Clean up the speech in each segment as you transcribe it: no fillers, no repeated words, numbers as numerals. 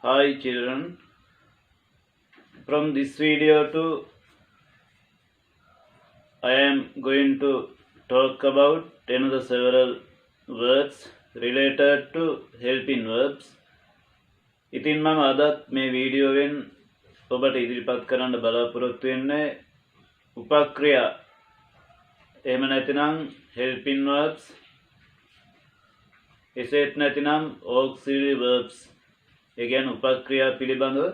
Hi children, from this video I am going to talk about another several words related to helping verbs. ඉතින් මම අදත් මේ වීඩියෝවෙන් ඔබට ඉදිරිපත් කරන්න බලාපොරොත්තු වෙන්නේ උපක්‍රියා එහෙම නැතිනම් helping verbs එසේත් නැතිනම් auxiliary verbs ඒ කියන්නේ උපක්‍රියා පිළිබඳව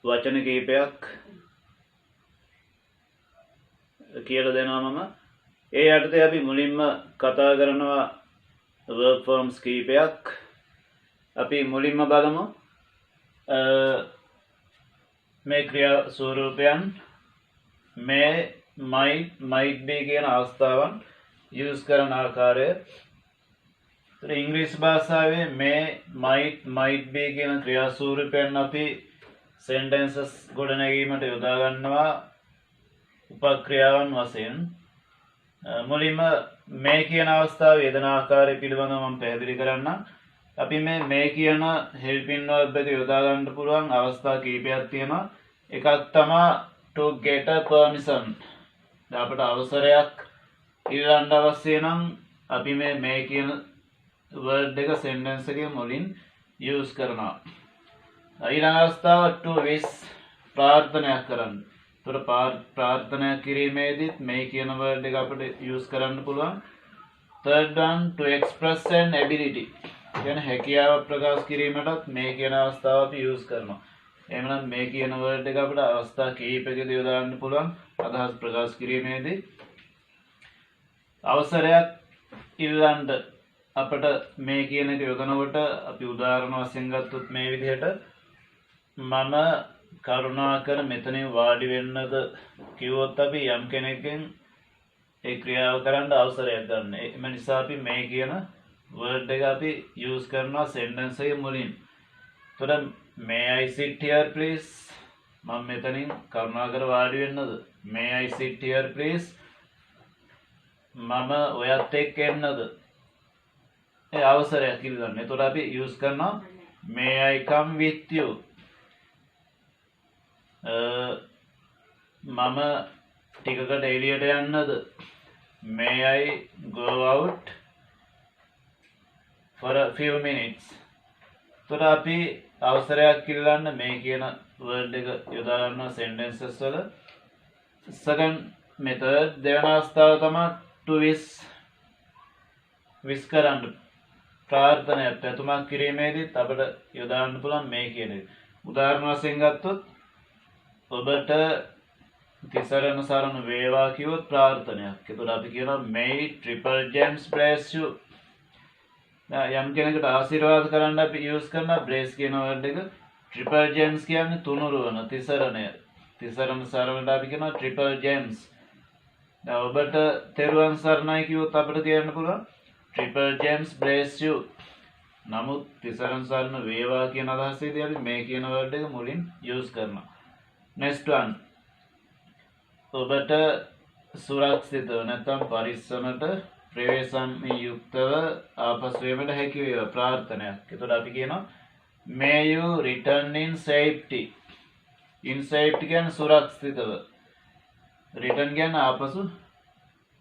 වචන කිහිපයක් කියලා දෙනවා මම. ඒ යටතේ අපි මුලින්ම කතා කරනවා verb forms කිහිපයක්. අපි මුලින්ම බලමු මේ ක්‍රියා ස්වරූපයන් may, might be කියන අවස්ථාවන් use කරන ආකාරය. ඉංග්‍රීසි භාෂාවේ may, might be කියන ක්‍රියා ස්වරූපයන් අපි sentences ගොඩනැගීමට යොදා ගන්නවා උපක්‍රියාවන් වශයෙන්. මුලින්ම may කියන අවස්ථාවේ යෙදෙන ආකාරය පිළිබඳව මම පැහැදිලි කරන්නම්. අපි මේ කියන helping verb එක යොදා ගන්න පුළුවන් අවස්ථා කිහිපයක් තියෙනවා. එකක් තමයි to get a permission. අපට අවසරයක් ඉල්ලන්න අවශ්‍ය නම් අපි මේ කියන word එක sentence එකේ මුලින් use කරනවා. ඊළඟ අවස්ථාව to wish ප්‍රාර්ථනා කරන්න. ඒතර ප්‍රාර්ථනා කිරීමේදීත් මේ කියන word එක අපිට use කරන්න පුළුවන්. third one to express an ability. කියන්නේ හැකියාව ප්‍රකාශ කිරීමටත් මේ කියන අවස්ථාව අපි use කරනවා. එහෙනම් මේ කියන word එක අපිට අවස්ථා කිහිපයකදී යොදා ගන්න පුළුවන් අදහස් ප්‍රකාශ කිරීමේදී. අවසරයක් ඉල්ලන්න අපිට මේ කියන එක යොදනකොට අපි උදාහරණ වශයෙන් ගත්තොත් මේ විදිහට මම කරුණාකර මෙතනින් වාඩි වෙන්නද කිව්වොත් අපි යම් කෙනෙක්ගෙන් ඒ ක්‍රියාව කරන්න අවසරයක් ගන්න. ඒ නිසා අපි මේ කියන word එක අපි use කරනවා sentence එකේ මුලින්. එතකොට may I sit here please? මම මෙතනින් කරුණාකර වාඩි වෙන්නද? may I sit here please? මම ඔයත් එක්ක එන්නද? ඒ අවසරයක් ඉල්ලන්න. එතකොට අපි use කරනවා may I come with you? මම ටිකකට එළියට යන්නද? may I go out for a few minutes? එතකොට අපි අවසරයක් ඉල්ලන්න මේ කියන word එක යොදා ගන්න sentences වල. second method දෙවන අවස්ථාව තමයි to wish කරන්න. ප්‍රාර්ථනාවක් පැතුමක් කිරීමේදීත් අපිට යොදා ගන්න පුළුවන් මේ කියන එක. උදාහරණ වශයෙන් ගත්තොත් ඔබට තිසරණ සරණ වේවා කිව්වොත් ප්‍රාර්ථනාවක්. ඒතකොට අපි කියනවා may triple gems bless you. යම් කෙනෙකුට ආශිර්වාද කරන්න අපි use කරන bless කියන word එක. triple gems කියන්නේ තුනුරුවන තිසරණය. තිසරණ සරණට අපි කියනවා triple gems. දැන් ඔබට තෙරුවන් සරණයි කිව්වොත් අපිට කියන්න පුළුවන් triple gems bless you. නමුත් තිසරණ සරණ වේවා කියන අදහසේදී අපි මේ කියන word එක මුලින් use කරනවා. next one ඔබට සුරක්ෂිතව නැත්නම් පරිස්සමට ප්‍රවේශම්හි යුක්තව ආපසු වීමට හැකි වේවා ප්‍රාර්ථනාවක්. එතකොට අපි කියනවා may you return in safety. in safety කියන්නේ සුරක්ෂිතව. return කියන්නේ ආපසු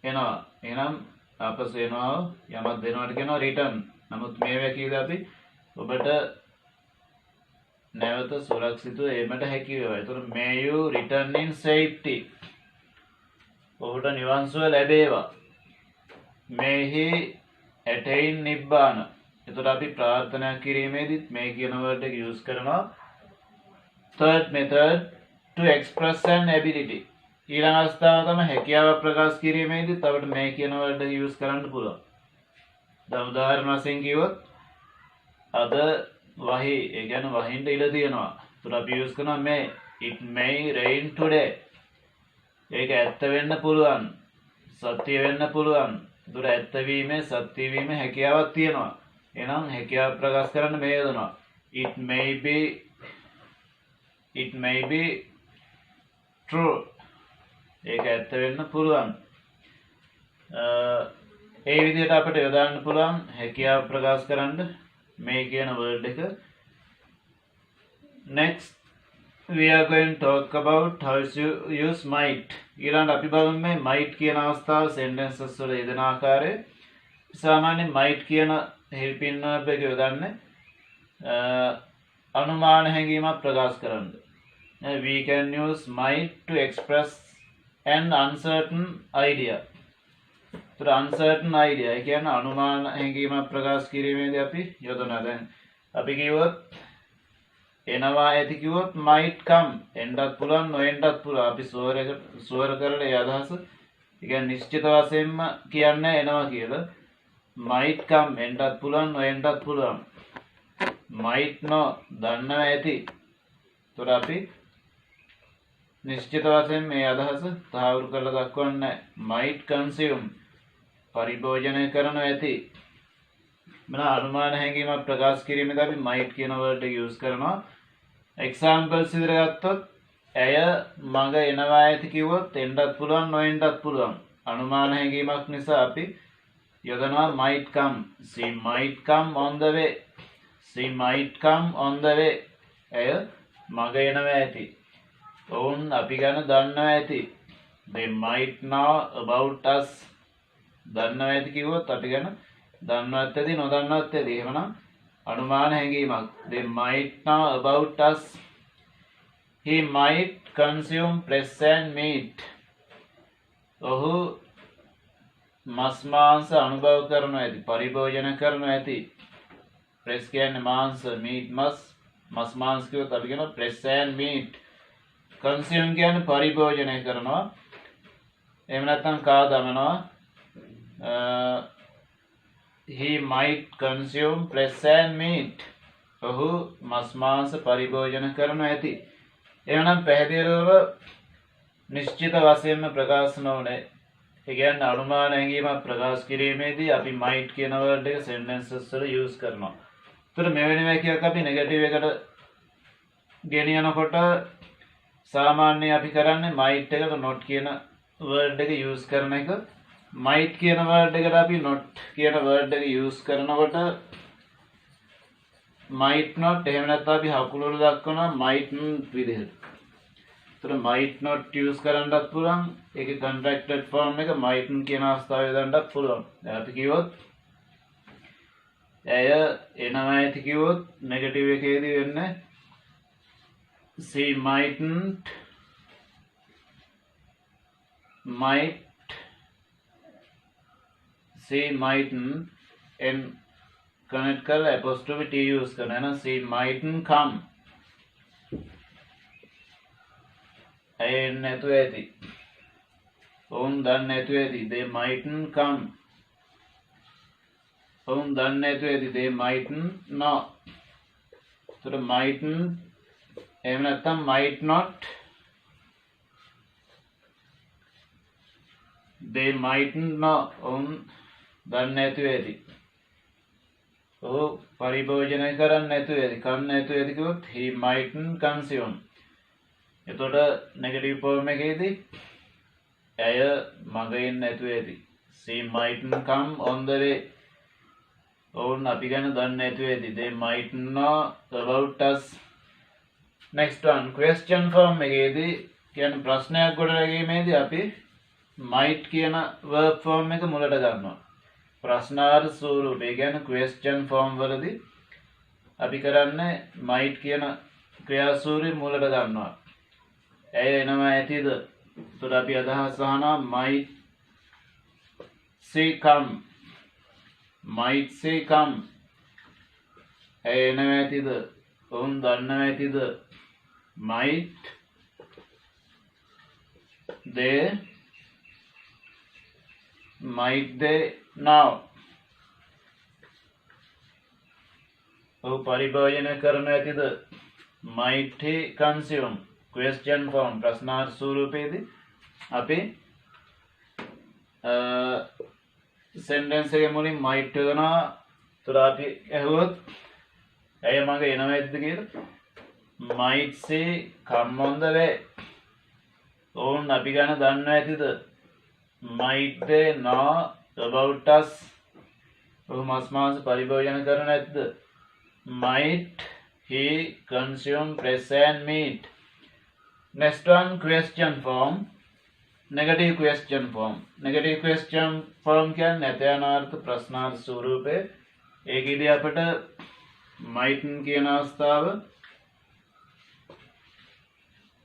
එනවා. එහෙනම් ආපසු එනවා යමක් දෙනවට කියනවා return. නමුත් මේ වැකීලා අපි ඔබට නැවත සුරක්ෂිතව ඒමට හැකි වේවා. එතකොට may you return in safety. ඔබට නිවන් සුව ලැබේවා. may he attain nibbana. එතකොට අපි ප්‍රාර්ථනා කිරීමේදීත් මේ කියන word එක use කරනවා. third method to express an ability. ඊළඟ අවස්ථාව තමයි හැකියාව ප්‍රකාශ කිරීමේදීත් අපිට මේ කියන word එක use කරන්න පුළුවන්. දැන් උදාහරණ වශයෙන් කිව්වොත් අද වහි ඒ කියන්නේ වහින්න ඉඩ තියෙනවා. ඒතර අපි use කරනවා may. it may rain today. ඒක ඇත්ත වෙන්න පුළුවන්. සත්‍ය වෙන්න පුළුවන්. ඒතර ඇත්ත වීමේ සත්‍ය වීමේ හැකියාවක් තියෙනවා. එහෙනම් හැකියාව ප්‍රකාශ කරන්න මේ යොදනවා. it may be true. ඒක ඇත්ත වෙන්න පුළුවන්. ඒ විදිහට අපිට යොදාන්න පුළුවන් හැකියාව ප්‍රකාශ කරන්න මේ කියන word එක. next we are going to talk about how to use might. ඊළඟ අපි බලමු මේ might කියන අවස්ථාව sentences වල යෙදෙන ආකාරය. සාමාන්‍ය might කියන helping verb එක යොදන්නේ අනුමාන හැඟීමක් ප්‍රකාශ කරන්න. We can use might to express an uncertain idea. So uncertain idea ඒ කියන්නේ අනුමාන හැඟීමක් ප්‍රකාශ කිරීමේදී අපි යොදනවා. දැන් අපි කිව්වොත් එනවා ඇති කිව්වොත් might come එන්නත් පුළුවන් නොඑන්නත් පුළුවන්. අපි ස්වර කරලා ඒ අදහස ඒ කියන්නේ නිශ්චිත වශයෙන්ම කියන්නේ එනවා කියලා. might come එන්නත් පුළුවන් නොඑන්නත් පුළුවන්. might no දන්නවා ඇති. ඒතර අපි නිශ්චිත වශයෙන් මේ අදහස තහවුරු කරලා දක්වන්නේ might consume පරිභෝජනය කරනවා ඇති. මන අනුමාන හැඟීමක් ප්‍රකාශ කිරීමේදී අපි might කියන word එක use කරනවා. examples විතර ගත්තොත් ඇය මග එනවා ඇති කිව්වොත් එන්නත් පුළුවන් නොඑන්නත් පුළුවන්. අනුමාන හැඟීමක් නිසා අපි යොදනවා might come. She might come on the way. She might come on the way. ඇය මග එනවා ඇති. ඔවුන් අපි ගැන දන්නවා ඇති. They might know about us. දන්නවා ඇති කිව්වොත් අපි ගැන දන්නවත් ඇති නොදන්නවත් ඇති. එහෙමනම් අනුමාන හැඟීමක්. They might know about us. He might consume flesh and meat. ඔහු මස් මාංශ අනුභව කරනවා ඇති. පරිභෝජන කරනවා ඇති. flesh කියන්නේ මාංශ, meat මස් මාංශ කිව්වොත් අපි කියනවා flesh and meat. consume කියන්නේ පරිභෝජනය කරනවා. එහෙම නැත්නම් කා දමනවා. He might consume flesh and meat. ඔහු මස් මාංශ පරිභෝජන කරනවා ඇති. එහෙනම් පැහැදිලිව නිශ්චිත වශයෙන්ම ප්‍රකාශ නොවනේ. ඒ කියන්නේ අනුමාන හැඟීමක් ප්‍රකාශ කිරීමේදී අපි might කියන word එක sentences වල use කරනවා. ඒතර මෙවැනි વાક્‍යයක් අපි negative එකට ගෙනියනකොට සාමාන්‍යයෙන් අපි කරන්නේ might එකට not කියන word එක use කරන එක. might කියන word එකට අපි not කියන word එක use කරනකොට might not එහෙම නැත්නම් අපි හකුල වල දක්වනවා might විදිහට. ඒතර might not use කරන්නත් පුළුවන්. ඒකේ contracted form එක might කියන අවස්ථාවේ දාන්නත් පුළුවන්. දැන් අපි කිව්වොත් ඇය එනවා ඇති කිව්වොත් negative එකේදී වෙන්නේ she mightn't and connect කරලා apostrophe t use කරනවා. එහෙනම් she mightn't come. ඇය නැතුව ඇති. ඔවුන් දන්නේ නැතුව ඇති. they mightn't come. ඔවුන් දන්නේ නැතුව ඇති. they mightn't know. ඒතර mightn't එහෙම නැත්නම් might not. they mightn't know. ඔවුන් දන්නේ නැතුව ඇති. ඔහු පරිභෝජනය කරන්නේ නැතුව ඇති. කන්නේ නැතුව ඇති කිව්වොත් he mightn't consume. එතකොට negative form එකේදී ඇය මග එන්නේ නැතුව ඇති. she mightn't come on the way. ඔවුන් අපි ගැන දන්නේ නැතුව ඇති. they might know about us. next one question form එකේදී කියන්නේ ප්‍රශ්නයක් ගොඩනැගීමේදී අපි might කියන verb form එක මුලට ගන්නවා. ප්‍රශ්නාර්ථ ස්වරූපය කියන්නේ question form වලදී අපි කරන්නේ might කියන ක්‍රියාස්වරූපය මුලට ගන්නවා. ඇය එනවා ඇතිද? එතකොට අපි අදහස් අහනවා might she come. might she come. ඇය එනවා ඇතිද? ඔවුන් දන්නවා ඇතිද? might they know. ඔහු පරිභෝජනය කරනු ඇතිද? might he consume. question form ප්‍රශ්නාර්ථ ස්වරූපයේදී අපි sentence එකේ මුලින් might යොදනවා. ඒතර අපි ඇහුවොත් ඇය මග එනවා ඇද්ද කියලා might she come on the way. ඔවුන් අපි ගැන දන්නවා ඇතිද? might they know about us. ඔහු මස් මාංශ පරිභෝජන කරන ඇද්ද? might he consumed flesh and meat. Next one, question form. Negative question form. Negative question form क्या නැතයනාර්ථ ප්‍රශ්නාර්ථ ස්වරූපේ ඒකෙදී අපිට mightn කියන අවස්ථාව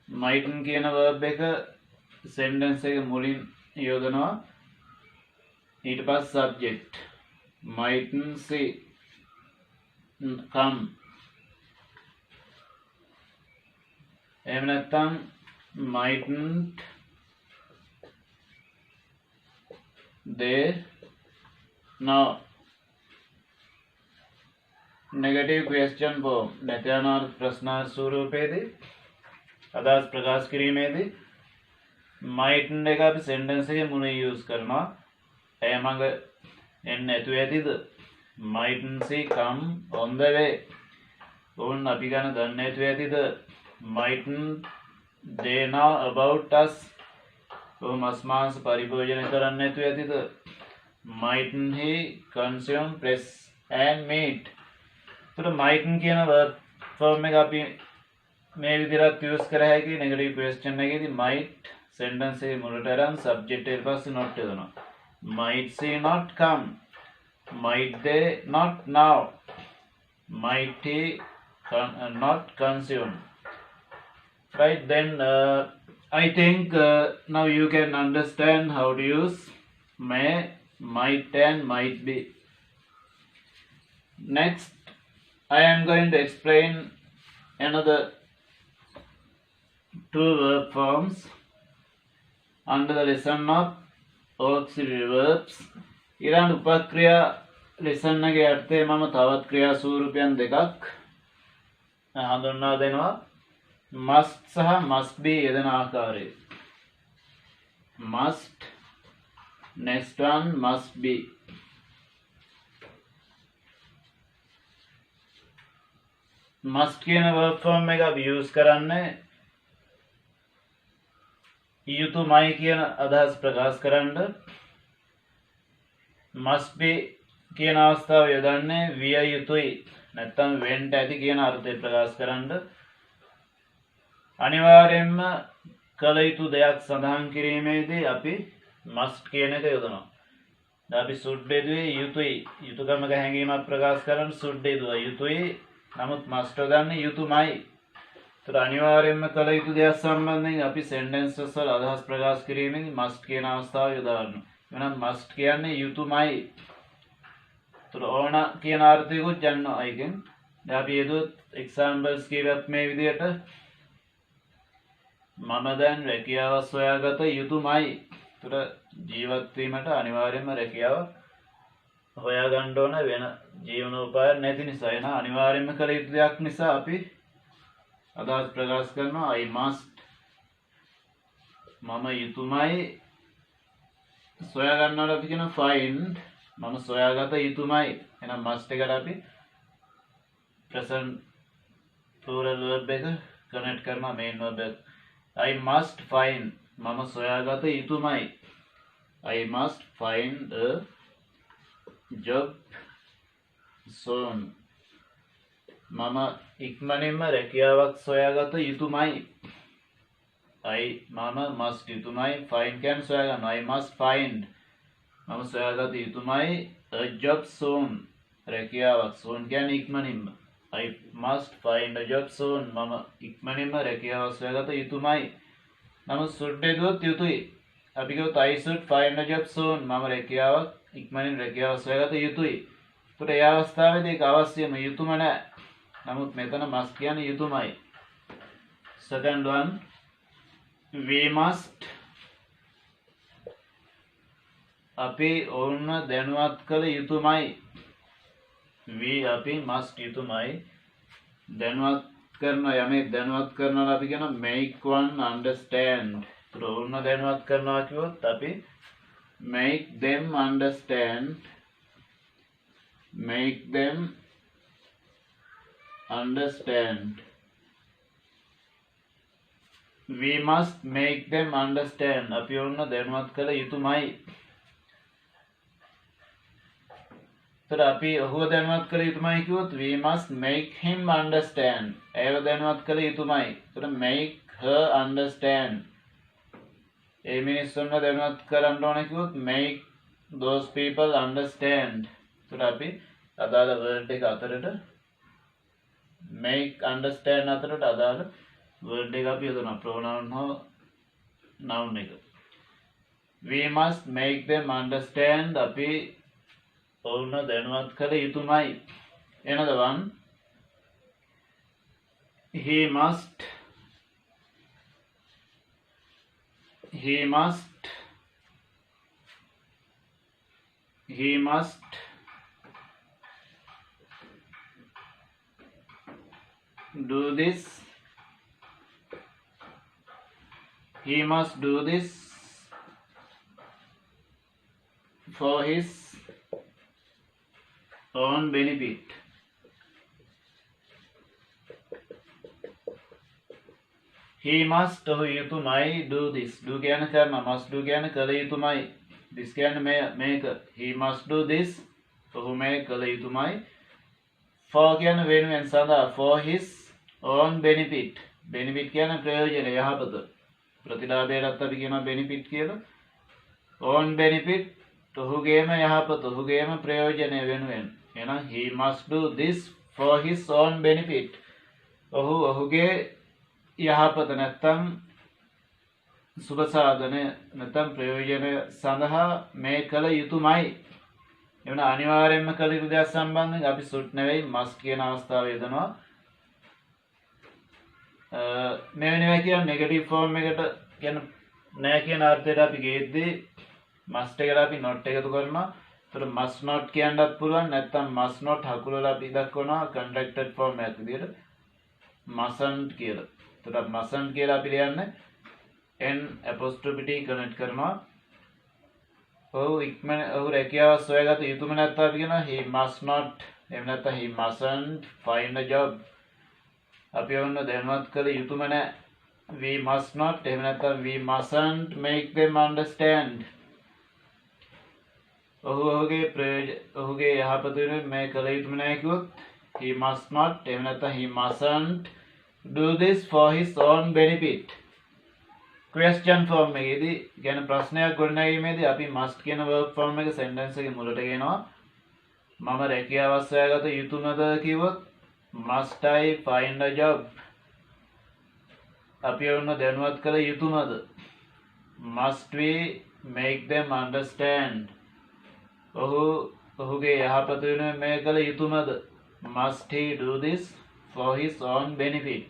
mightn කියන verb එක sentence එක මුලින් යොදනවා. ඊට පස්සේ subject mightn see come. එහෙම නැත්නම් mightn't they now. Negative question form නැතයනාර්ථ ප්‍රශ්නාර්ථ ස්වරූපයේදී අදහස් ප්‍රකාශ කිරීමේදී mightn එක අපි sentence එකේ මුලින් use කරනවා. එය මඟ එන්නේ නැතුව ඇතිද? mightn see come on the way. ඕන් අපි ගන්න දන්නේ නැතුව ඇතිද? mightn they know about us. මස් මාංශ පරිභෝජනය කරන්නේ නැතුව ඇතිද? mightn he consume flesh and meat. එතකොට mightn කියන verb form එක අපි මේ විදිහට use කර හැකි negative question එකේදී might sentence එකේ මුලට අරන් subject එක පස්සේ not යොදනවා. might she not come, might they not now, might he not consume. Right, then I think now you can understand how to use may, might and might be. Next, I am going to explain another two verb forms under the lesson of auxiliary verbs. ඊළඟ උපක්‍රියා lesson එකේ අර්ථය මම තවත් ක්‍රියා ස්වරූපයන් දෙකක් හඳුන්වා දෙනවා. must සහ must be යෙදෙන ආකාරය. must, next one must be. must කියන verb form එක අපි use කරන්නේ යුතුයමයි කියන අදහස් ප්‍රකාශ කරන්න. must be කියන අවස්ථාව යොදන්නේ විය යුතුයි නැත්නම් වෙන්න ඇති කියන අර්ථය ප්‍රකාශ කරන්න. අනිවාර්යයෙන්ම කළ යුතු දෙයක් සඳහන් කිරීමේදී අපි must කියන එක යොදනවා. දැන් අපි should යෙදුවේ යුතුයි. යුතුයකමක හැඟීමක් ප්‍රකාශ කරන්න should යෙදුවා යුතුයි. නමුත් must යොදන්නේ යුතුයමයි. ඒතර අනිවාර්යයෙන්ම කළ යුතු දෙයක් සම්බන්ධයෙන් අපි sentences වල අදහස් ප්‍රකාශ කිරීමේදී must කියන අවස්ථාව යොදා ගන්නවා. එහෙනම් must කියන්නේ යුතුයමයි. ඒතර ඕන කියන අර්ථයකුත් ගන්නවා ඒකෙන්. දැන් අපි යෙදුවොත් examples කීපයක් මේ විදිහට මම දැන් රැකියාව සොයාගත යුතුයමයි. ඒතර ජීවත් වීමට අනිවාර්යයෙන්ම රැකියාව හොයා ගන්න ඕන වෙන ජීවනෝපාය නැති නිසා එන අනිවාර්යයෙන්ම කළ යුතු දෙයක් නිසා අපි අදහස් ප්‍රකාශ කරනවා I must. මම යුතුයමයි සොයා ගන්නවට අපි කියන find. මම සොයාගත යුතුයමයි. එහෙනම් must එකට අපි present plural verb එක connect කරනවා main verb එක. I must find. මම සොයාගත යුතුයමයි. I must find a job soon. මම ඉක්මනින්ම රැකියාවක් සොයාගත යුතුයමයි. මම must යුතුයමයි find can සොයා ගන්න. I must find. මම සොයාගත යුතුයමයි a job soon. රැකියාවක් soon කියන්නේ ඉක්මනින්ම. I must find a job soon. මම ඉක්මනින්ම රැකියාවක් සොයාගත යුතුයමයි. නමුත් should යෙදුවොත් යුතුයි. අපි කිව්වොත් I should find a job soon. මම රැකියාවක් ඉක්මනින් රැකියාවක් සොයාගත යුතුයි. ඒකට ඒ අවස්ථාවේදී ඒක අවශ්‍යම යුතුයම නැහැ. නමුත් මෙතන must කියන්නේ යුතුයමයි. Second one, we must. අපි ඔවුන්ව දැනුවත් කළ යුතුයමයි. we අපි must යුතුයමයි. දැනුවත් කරන යමෙක් දැනුවත් කරනවා අපි කියන make one understand. ඒතර ඔවුන්ව දැනුවත් කරනවා කිව්වොත් අපි make them understand. make them understand. We must make them understand. අපි ඔවුන්ව දැනුවත් කළ යුතුයමයි. තොර අපි ඔහුව දැනුවත් කළ යුතුමයි කිව්වොත් we must make him understand. ඒව දැනුවත් කළ යුතුමයි. තොර make her understand. ඒ මිනිස්සුන්ව දැනුවත් කරන්න ඕන කිව්වොත් make those people understand. තොර අපි අදාළ word එක අතරට make understand අතරට අදාළ word එක අපි යොදනවා pronoun හෝ noun එක. We must make them understand. අපි ඔවුන්ව දැනුවත් කළ යුතුමයි. Another one. He must do this. He must do this for his own benefit. He must ඔහු යුතුමයි do this. do කියන කරන must do කියන කළ යුතුමයි. this කියන්නේ මේක. He must do this. ඔහු මේ කළ යුතුමයි. for කියන වෙනුවෙන් සඳහා for his own benefit. benefit කියන ප්‍රයෝජන යහපත. ප්‍රතිලාභයටත් අපි කියනවා benefit කියලා. own benefit ඔහුගේම යහපත ඔහුගේම ප්‍රයෝජනය වෙනුවෙන්. එහෙනම් he must do this for his own benefit. ඔහු ඔහුගේ යහපත නැත්තම් සුබ සාධනය නැත්තම් ප්‍රයෝජනය සඳහා මේ කළ යුතුමයි. එවන අනිවාර්යයෙන්ම කළ යුතු දෙයක් සම්බන්ධයෙන් අපි සුට් නෙවෙයි must කියන අවස්ථාව යොදනවා. මෙවැනිවා කියන නෙගටිව් ෆෝම් එකට කියන නෑ කියන අර්ථයට අපි ගේද්දී must එකට අපි not එකතු කරනවා. ඒතර must not කියන්නත් පුළුවන් නැත්තම් must not හකුලලා අපි දක්වනවා contracted form එකක් විදියට mustn't කියලා. ඒතර mustn't කියලා අපි ලියන්නේ n apostrophe t connect කරනවා. ඔහු රැකියාව සොයාගත යුතුම නැත්නම් අපි කියනවා he must not. එහෙම නැත්නම් he mustn't find a job. අපි වුණ දැනුවත් කළ යුතුම නැහැ. we must not. එහෙම නැත්නම් we mustn't make them understand. ඔහුගේ යහපත වෙනුවෙන් මේ කළ යුතුම නැහැ කිව්වොත් he must not. එහෙම නැත්නම් he mustn't do this for his own benefit. question form එකේදී කියන ප්‍රශ්නයක් ගොඩනැගීමේදී අපි must කියන verb form එක sentence එකේ මුලට ගෙනවා. මම රැකියාව සොයාගත යුතුමද කිව්වොත් must I find a job. අපි වුණ දැනුවත් කළ යුතුමද. must we make them understand. ඔහුගේ යහපත වෙනුවෙන් මේ කළ යුතුමද. must he do this for his own benefit.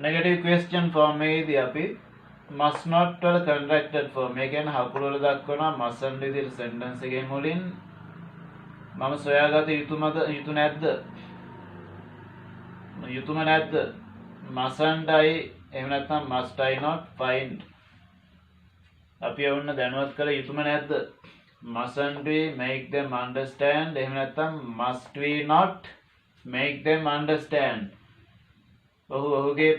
negative question form එකේදී අපි must not වල contracted form එක කියන්නේ හකුරු වල දක්වනවා mustn't විදිහට sentence එකේ මුලින් මම සොයාගත යුතු නැද්ද යුතුම නැද්ද mustn't I එහෙම නැත්නම් must I not find. අපි වුණ දැනුවත් කළ යුතුම නැද්ද. mustn't we make them understand. එහෙම නැත්නම් must we not make them understand. ඔහුගේම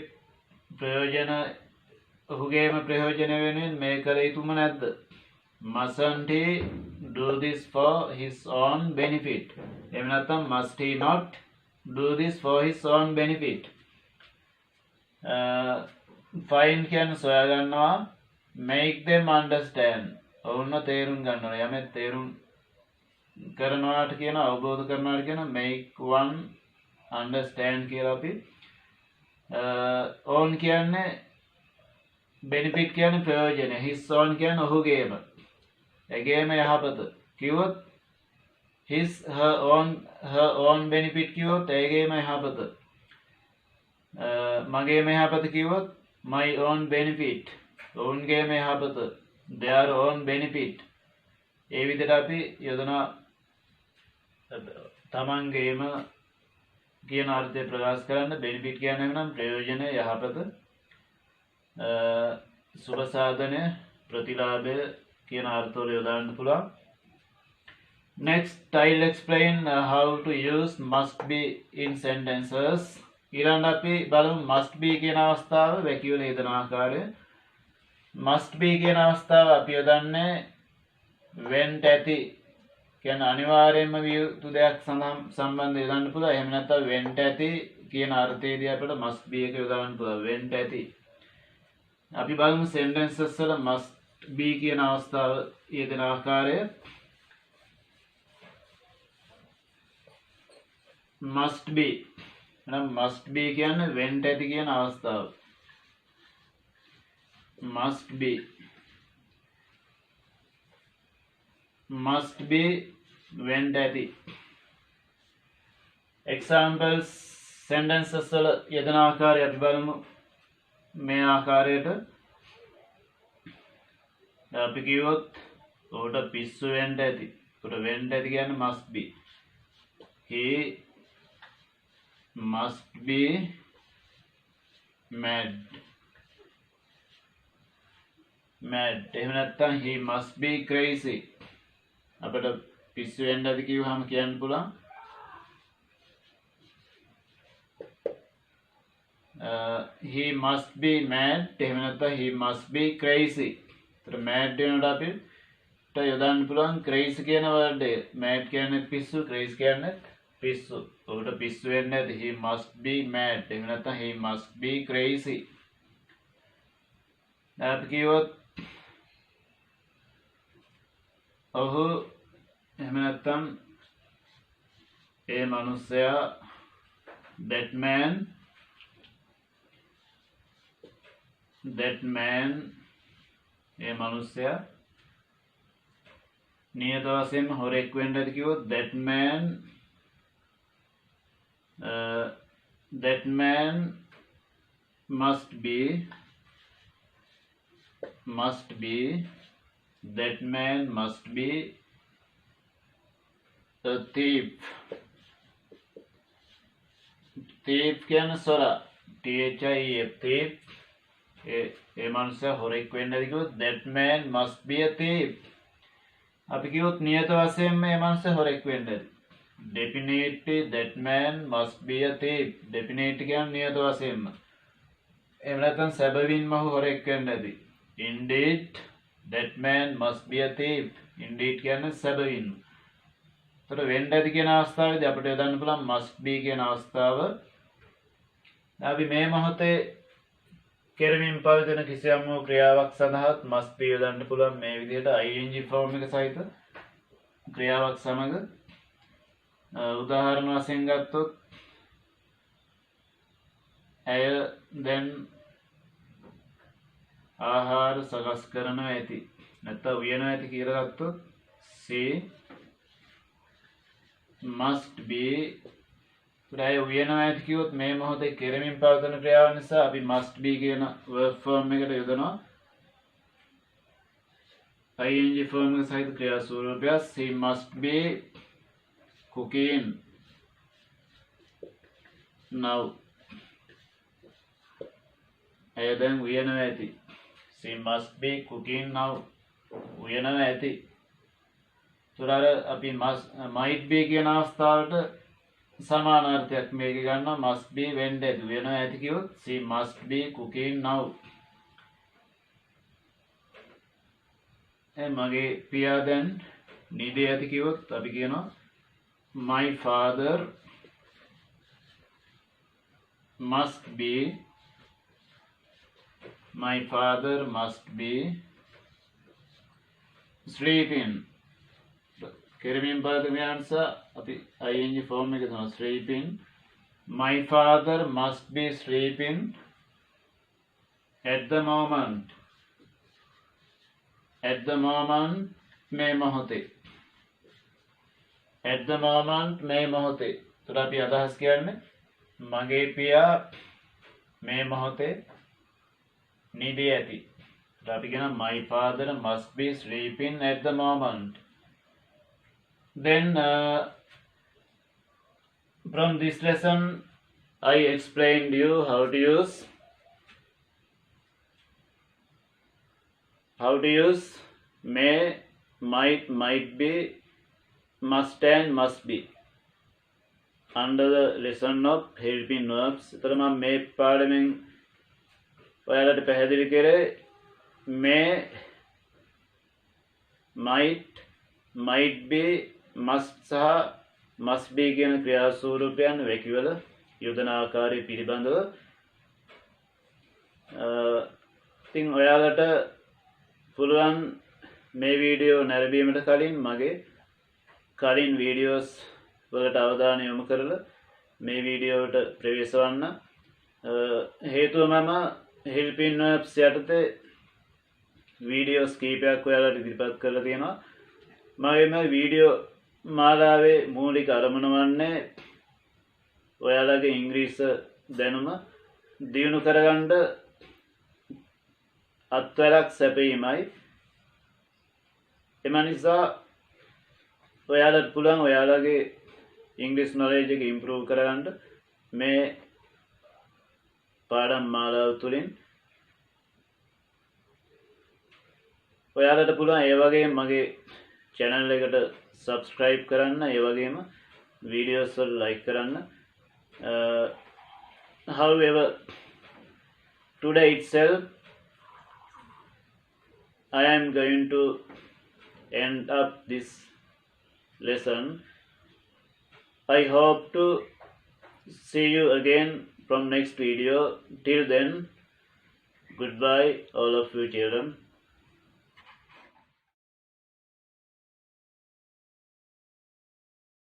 ප්‍රයෝජන වෙනුවෙන් මේ කළ යුතුම නැද්ද. mustn't he do this for his own benefit. එහෙම නැත්නම් must he not do this for his own benefit. find කියන්නේ සොයා ගන්නවා. make them understand. ඔවුන්ව තේරුම් ගන්නවා. යමෙක් තේරුම් කරනවාට කියන අවබෝධ කරනවාට කියන make one understand කියලා අපි own කියන්නේ benefit කියන්නේ ප්‍රයෝජන. his own කියන්නේ ඔහුගේම එගේම යහපත කිව්වොත් his her own benefit කිව්වොත් එගේම යහපත. මගේම යහපත කිව්වොත් my own benefit. ඔවුන්ගේම යහපත their own benefit. ඒ විදිහට අපි යොදනවා තමන්ගේම කියන අර්ථය ප්‍රකාශ කරන්න. benefit කියන්නේ නම් ප්‍රයෝජන යහපත සුබ සාධනය ප්‍රතිලාභය කියන අර්ථවල යොදන්න පුළුවන්. next I'll explain how to use must be in sentences. ඊළඟ අපි බලමු must be කියන අවස්ථාව වැකියුල හේතන ආකාරය. must be කියන අවස්ථාව අපි යොදන්නේ went ඇති කියන්නේ අනිවාර්යයෙන්ම විය යුතු දෙයක් සඳහා සම්බන්ධ යොදන්න පුළුවන්. එහෙම නැත්නම් වෙන්න ඇති කියන අර්ථයේදී අපිට must be එක යොදන්න පුළුවන්. වෙන්න ඇති. අපි බලමු sentences වල must be කියන අවස්ථාව යෙදෙන ආකාරය. must be එහෙනම් must be කියන්නේ වෙන්න ඇති කියන අවස්ථාව. must be වෙන්න ඇති. examples sentences වල යෙදෙන ආකාරය අපි බලමු මේ ආකාරයට. අපි කිව්වොත් උඩ පිස්සු වෙන්න ඇති. උඩ වෙන්න ඇති කියන්නේ must be. he must be mad. එහෙම නැත්නම් he must be crazy. අපිට පිස්සු වෙන්න ඇති කිව්වහම කියන්න පුළුවන් he must be mad. එහෙම නැත්නම් he must be crazy. ඒතර mad වෙනකොට අපිට යොදන්න පුළුවන් crazy කියන වර්ඩ් එක. mad කියන්නේ පිස්සු, crazy කියන්නේ පිස්සු. උඩ පිස්සු වෙන්න ඇති he must be mad. එහෙම නැත්නම් he must be crazy. අපි කිව්වොත් ඔහු එහෙම නැත්නම් ඒ මනුස්සයා that man ඒ මනුස්සයා නියත වශයෙන්ම හොරෙක් වෙන්න ඇති කිව්වොත් that man must be a thief. thief කියන්නේ සොරා. thief thief. ඒ මනුස්සයා හොරෙක් වෙන්න ඇති කිව්වොත් that man must be a thief. අපි කිව්වොත් නියත වශයෙන්ම මේ මනුස්සයා හොරෙක් වෙන්න ඇති. definitely that man must be a thief. definitely කියන්නේ නියත වශයෙන්ම. එහෙම නැත්නම් සැබවින්ම හොරෙක් වෙන්න ඇති. indeed that man must be a thief. indeed කියන්නේ සැබවින්ම. ඒතර වෙන්න ඇති කියන අවස්ථාවේදී අපිට යොදන්න පුළුවන් must be කියන අවස්ථාව. අපි මේ මොහොතේ කෙරමින් පවතින කිසියම් වූ ක්‍රියාවක් සඳහාත් must be යොදන්න පුළුවන් මේ විදිහට ing form එක සහිත ක්‍රියාවක් සමග. උදාහරණ වශයෙන් ගත්තොත් ඇය දැන් ආහාර සකස් කරනවා ඇති. නැත්නම් උයනවා ඇති කියලා ගත්තොත් she must be. උදාය උයනවා ඇති කිව්වොත් මේ මොහොතේ කෙරමින් පවතින ක්‍රියාව නිසා අපි must be කියන verb form එකට යොදනවා. ing form එක සහිත ක්‍රියා ස්වරූපය she must be cooking now. ඇය දැන් උයනවා ඇති. she must be cooking now. උයනවා ඇති. තුරාර අපි might be කියන අවස්ථාවට සමාන අර්ථයක් මේක ගන්නවා. must be වෙන්න ඇති. උයනවා ඇති කිව්වොත් she must be cooking now. මගේ පියා දැන් නිදේ ඇති කිව්වොත් අපි කියනවා my father must be sleeping. කෙරමින් පවතින නිසා අපි ing form එක තමයි sleeping. my father must be sleeping at the moment. මේ මොහොතේ. at the moment මේ මොහොතේ. ඒතර අපි අදහස් කියන්නේ මගේ පියා මේ මොහොතේ නිදේ ඇති. ඒතර අපි කියනවා my father must be sleeping at the moment. Then from this lesson I explained you how to use may, might be, must and must be under the lesson of helping verbs. එතන මම මේ පාඩමෙන් ඔයාලට පැහැදිලි කරේ may, might be, must සහ must be කියන ක්‍රියා ස්වරූපයන් වැකිවල යොදන ආකාරය පිළිබඳව ඉතින් ඔයාලට පුළුවන් මේ වීඩියෝ නැරඹීමට කලින් මගේ කලින් වීඩියෝස් වලට අවධානය යොමු කරලා මේ වීඩියෝවට ප්‍රවේශ වන්න. හේතුව මම හෙල්පින් වෙබ්ස් යටතේ වීඩියෝස් කීපයක් ඔයාලට ඉදිරිපත් කරලා තියෙනවා. මගේ මේ වීඩියෝ මාලාවේ මූලික අරමුණ වන්නේ ඔයාලගේ ඉංග්‍රීසි දැනුම දියුණු කරගන්න අත්වැරක් සැපීමයි. එම නිසා ඔයාලට පුළුවන් ඔයාලගේ ඉංග්‍රීසි නොලෙජ් එක ඉම්ප්‍රූව් කරගන්න මේ පාඩම් මාලාව තුළින්. ඔයාලට පුළුවන් ඒ වගේම මගේ channel එකට subscribe කරන්න, ඒ වගේම videos වල like කරන්න. However, today itself I am going to end up this lesson. I hope to see you again from next video. Till then, goodbye all of you children.